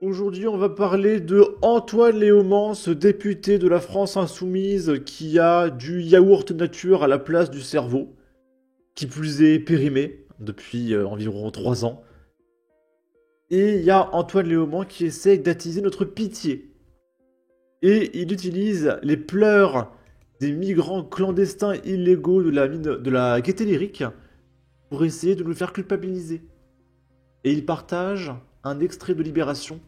Aujourd'hui, on va parler de Antoine Léaumont, ce député de la France insoumise qui a du yaourt nature à la place du cerveau, qui plus est périmé depuis environ 3 ans. Et il y a Antoine Léaumont qui essaye d'attiser notre pitié. Et il utilise les pleurs des migrants clandestins illégaux de la mine de la Gaîté Lyrique pour essayer de nous faire culpabiliser. Et il partage un extrait de Libération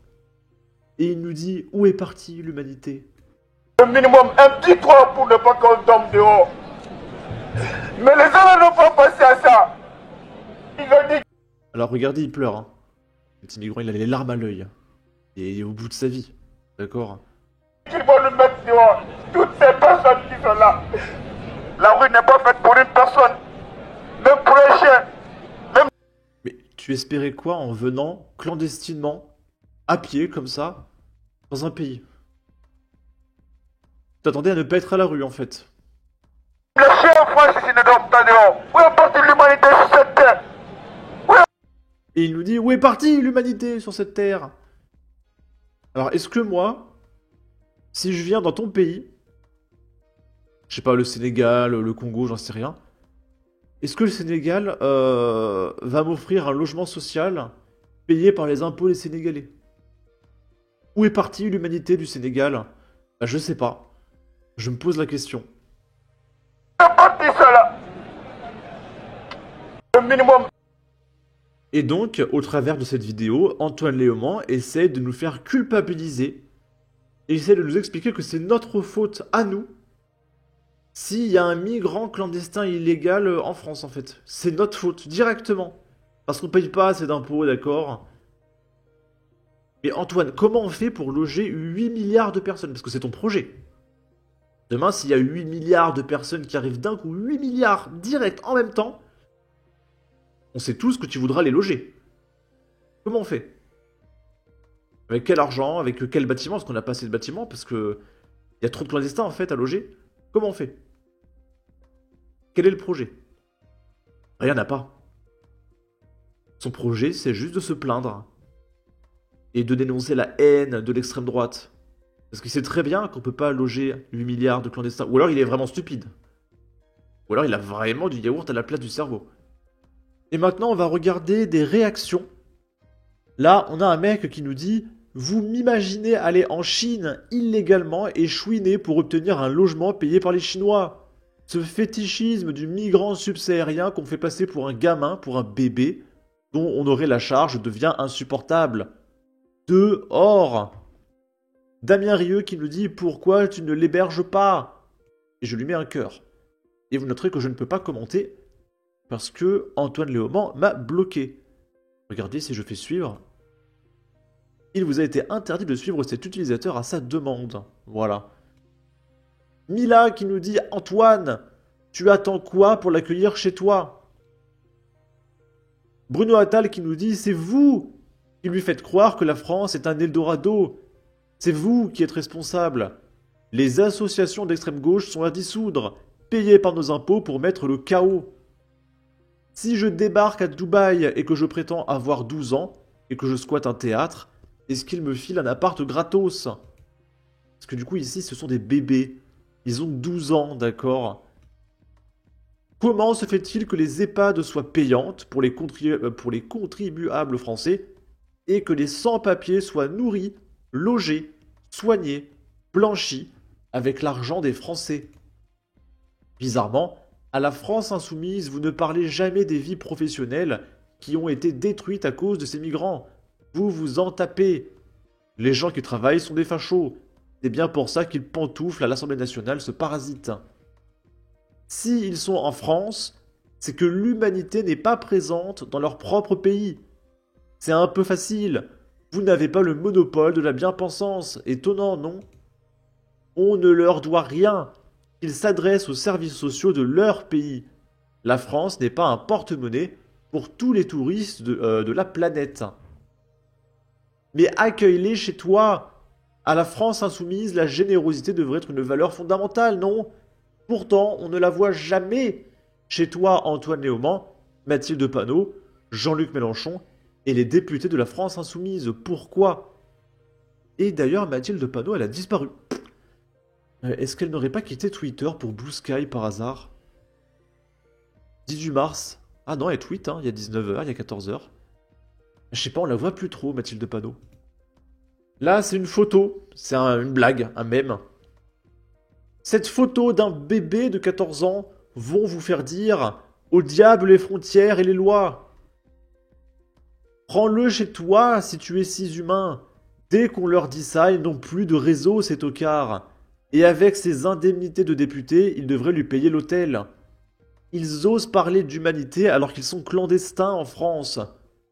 et il nous dit où est partie l'humanité. Le minimum, un petit toit pour ne pas qu'on tombe dehors. Mais les gens n'ont pas pensé à ça. Ils ont dit Alors regardez, il pleure. Hein. Le petit migrant, il a les larmes à l'œil. Et il est au bout de sa vie. D'accord? qu'ils vont nous mettre dehors. Toutes ces personnes qui sont là. La rue n'est pas faite pour une personne. Même pour un chien. Même Mais tu espérais quoi en venant clandestinement, à pied, comme ça, dans un pays? T'attendais à ne pas être à la rue, en fait. les chiens en France ici ne dorment pas dehors. Où est partie l'humanité sur cette terre? Et il nous dit où est partie l'humanité sur cette terre? Alors est-ce que moi, si je viens dans ton pays, je sais pas, le Sénégal, le Congo, j'en sais rien, est-ce que le Sénégal va m'offrir un logement social payé par les impôts des Sénégalais? Où est partie l'humanité du Sénégal? Bah, je sais pas. Je me pose la question. Où est parti cela? Le minimum. Et donc, au travers de cette vidéo, Antoine Léaumont essaie de nous faire culpabiliser et essaie de nous expliquer que c'est notre faute à nous s'il y a un migrant clandestin illégal en France, en fait. C'est notre faute, directement. Parce qu'on paye pas assez d'impôts, d'accord? Mais Antoine, comment on fait pour loger 8 milliards de personnes? Parce que c'est ton projet. Demain, s'il y a 8 milliards de personnes qui arrivent d'un coup, 8 milliards direct en même temps, on sait tous que tu voudras les loger. Comment on fait? Avec quel argent? Avec quel bâtiment? Parce qu'on n'a pas assez de bâtiments, parce que il y a trop de clandestins en fait à loger. Comment on fait? Quel est le projet? Rien n'a pas. Son projet, c'est juste de se plaindre et de dénoncer la haine de l'extrême droite. Parce qu'il sait très bien qu'on peut pas loger 8 milliards de clandestins. Ou alors il est vraiment stupide. Ou alors il a vraiment du yaourt à la place du cerveau. Et maintenant, on va regarder des réactions. Là, on a un mec qui nous dit: vous m'imaginez aller en Chine illégalement et chouiner pour obtenir un logement payé par les Chinois. Ce fétichisme du migrant subsahérien qu'on fait passer pour un gamin, pour un bébé, dont on aurait la charge, devient insupportable. Dehors. Damien Rieu qui nous dit: pourquoi tu ne l'héberges pas? Et je lui mets un cœur. Et vous noterez que je ne peux pas commenter parce que Antoine Léaumont m'a bloqué. Regardez, si je fais suivre, il vous a été interdit de suivre cet utilisateur à sa demande. Voilà. Mila qui nous dit: Antoine, tu attends quoi pour l'accueillir chez toi? Bruno Attal qui nous dit: c'est vous qui lui faites croire que la France est un Eldorado. C'est vous qui êtes responsable. Les associations d'extrême gauche sont à dissoudre, payées par nos impôts pour mettre le chaos. Si je débarque à Dubaï et que je prétends avoir 12 ans et que je squatte un théâtre, est-ce qu'il me file un appart gratos? Parce que du coup ici ce sont des bébés. Ils ont 12 ans, d'accord? Comment se fait-il que les EHPAD soient payantes pour les contribuables français et que les sans-papiers soient nourris, logés, soignés, blanchis avec l'argent des Français? Bizarrement, à la France insoumise, vous ne parlez jamais des vies professionnelles qui ont été détruites à cause de ces migrants. Vous vous en tapez. Les gens qui travaillent sont des fachos. C'est bien pour ça qu'ils pantouflent à l'Assemblée nationale ce parasite. S'ils sont en France, c'est que l'humanité n'est pas présente dans leur propre pays. C'est un peu facile. Vous n'avez pas le monopole de la bien-pensance. Étonnant, non? On ne leur doit rien. Ils s'adressent aux services sociaux de leur pays. La France n'est pas un porte-monnaie pour tous les touristes de la planète. Mais accueille-les chez toi. À la France insoumise, la générosité devrait être une valeur fondamentale, non? Pourtant, on ne la voit jamais chez toi, Antoine Léaumont, Mathilde Panot, Jean-Luc Mélenchon et les députés de la France insoumise. Pourquoi? Et d'ailleurs, Mathilde Panot, elle a disparu. Est-ce qu'elle n'aurait pas quitté Twitter pour Blue Sky par hasard? 18 mars. Ah non, elle tweet, hein, il y a 19h, il y a 14h. Je sais pas, on la voit plus trop, Mathilde Panot. Là, c'est une photo. C'est une blague, un mème. Cette photo d'un bébé de 14 ans vont vous faire dire « Au diable les frontières et les lois !» Prends-le chez toi si tu es si humain. Dès qu'on leur dit ça, ils n'ont plus de réseau, ces tocards. Et avec ses indemnités de député, ils devraient lui payer l'hôtel. Ils osent parler d'humanité alors qu'ils sont clandestins en France.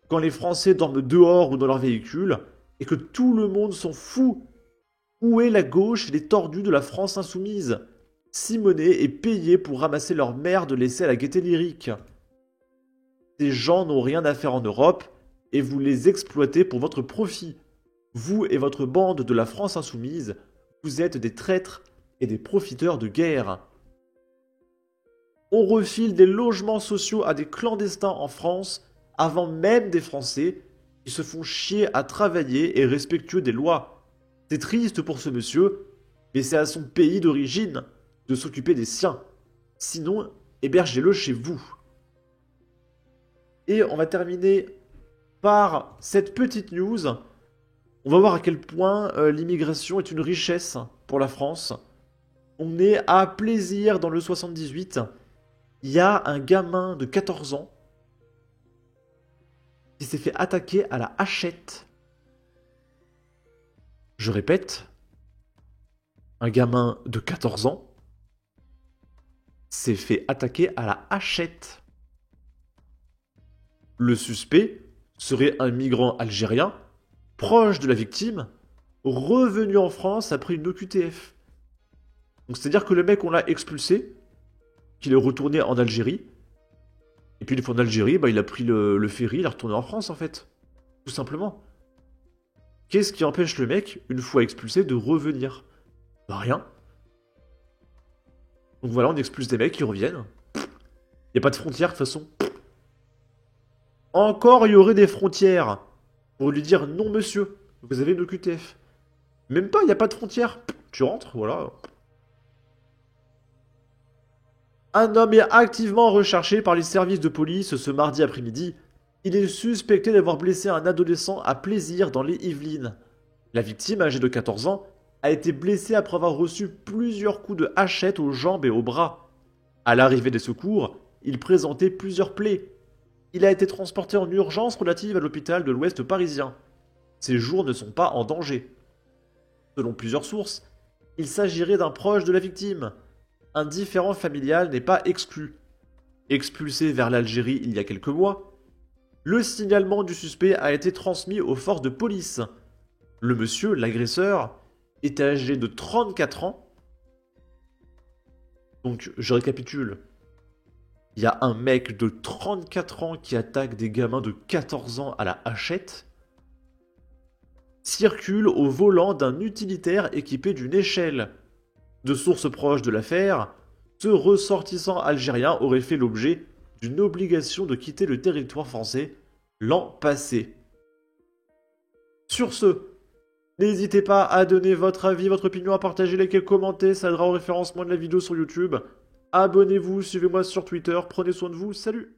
Quand les Français dorment dehors ou dans leur véhicule, et que tout le monde s'en fout. Où est la gauche et les tordus de la France insoumise? Simonet est payé pour ramasser leur merde laissée à la gaieté lyrique. Ces gens n'ont rien à faire en Europe, et vous les exploitez pour votre profit. Vous et votre bande de la France insoumise, vous êtes des traîtres et des profiteurs de guerre. On refile des logements sociaux à des clandestins en France, avant même des Français, qui se font chier à travailler et respectueux des lois. C'est triste pour ce monsieur, mais c'est à son pays d'origine de s'occuper des siens. Sinon, hébergez-le chez vous. Et on va terminer par cette petite news. On va voir à quel point l'immigration est une richesse pour la France. On est à Plaisir dans le 78. Il y a un gamin de 14 ans qui s'est fait attaquer à la hachette. Je répète, un gamin de 14 ans s'est fait attaquer à la hachette. Le suspect serait un migrant algérien, proche de la victime, revenu en France après une OQTF. Donc c'est-à-dire que le mec, on l'a expulsé, qu'il est retourné en Algérie, et puis une fois en Algérie, il a pris le ferry, il est retourné en France en fait. Tout simplement. Qu'est-ce qui empêche le mec, une fois expulsé, de revenir? Rien. Donc voilà, on expulse des mecs qui reviennent. Il n'y a pas de frontières de toute façon. Encore il y aurait des frontières. Pour lui dire non monsieur, vous avez une OQTF. Même pas, il n'y a pas de frontières. Tu rentres, voilà. Un homme est activement recherché par les services de police ce mardi après-midi. Il est suspecté d'avoir blessé un adolescent à Plaisir dans les Yvelines. La victime, âgée de 14 ans, a été blessée après avoir reçu plusieurs coups de hachette aux jambes et aux bras. À l'arrivée des secours, il présentait plusieurs plaies. Il a été transporté en urgence relative à l'hôpital de l'Ouest parisien. Ses jours ne sont pas en danger. Selon plusieurs sources, il s'agirait d'un proche de la victime. Un différend familial n'est pas exclu. Expulsé vers l'Algérie il y a quelques mois, le signalement du suspect a été transmis aux forces de police. Le monsieur, l'agresseur, est âgé de 34 ans. Donc, je récapitule. Il y a un mec de 34 ans qui attaque des gamins de 14 ans à la hachette. Circule au volant d'un utilitaire équipé d'une échelle. De sources proches de l'affaire, ce ressortissant algérien aurait fait l'objet d'une obligation de quitter le territoire français l'an passé. Sur ce, n'hésitez pas à donner votre avis, votre opinion, à partager, liker, commenter, ça aidera au référencement de la vidéo sur YouTube. Abonnez-vous, suivez-moi sur Twitter, prenez soin de vous, salut!